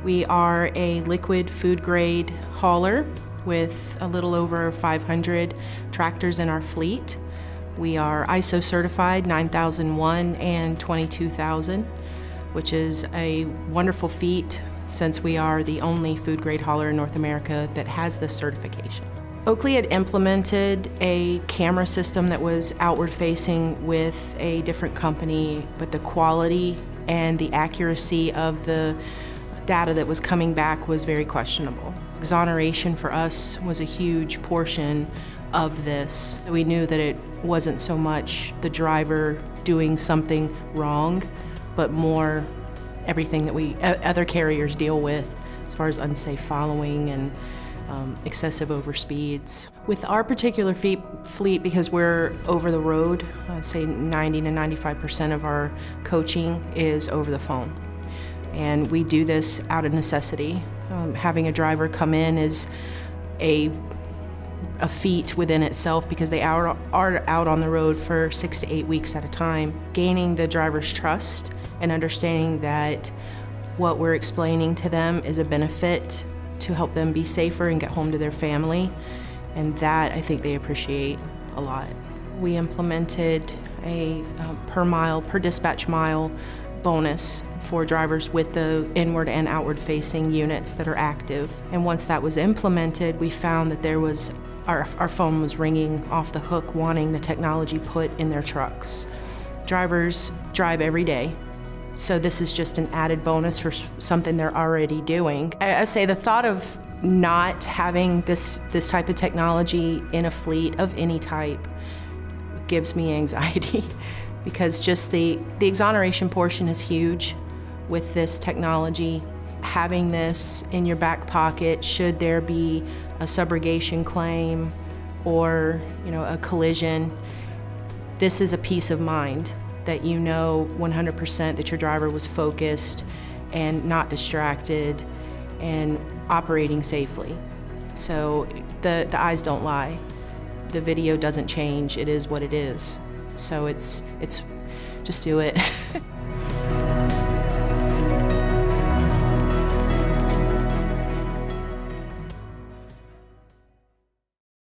We are a liquid food grade hauler with a little over 500 tractors in our fleet. We are ISO certified 9001 and 22000, which is a wonderful feat since we are the only food grade hauler in North America that has this certification. Oakley had implemented a camera system that was outward facing with a different company, but the quality and the accuracy of the data that was coming back was very questionable. Exoneration for us was a huge portion of this. We knew that it wasn't so much the driver doing something wrong, but more everything that other carriers deal with as far as unsafe following and excessive overspeeds. With our particular fleet, because we're over the road, I'd say 90 to 95% of our coaching is over the phone. And we do this out of necessity. Having a driver come in is a feat within itself because they are out on the road for 6 to 8 weeks at a time. Gaining the driver's trust and understanding that what we're explaining to them is a benefit to help them be safer and get home to their family, and that I think they appreciate a lot. We implemented a per dispatch mile bonus for drivers with the inward and outward facing units that are active. And once that was implemented, we found that there was our phone was ringing off the hook wanting the technology put in their trucks. Drivers drive every day, so this is just an added bonus for something they're already doing. I say the thought of not having this type of technology in a fleet of any type gives me anxiety because just the exoneration portion is huge with this technology. Having this in your back pocket should there be a subrogation claim or a collision, this is a peace of mind that you know 100% that your driver was focused and not distracted and operating safely. So the eyes don't lie. The video doesn't change. It is what it is. So it's just do it.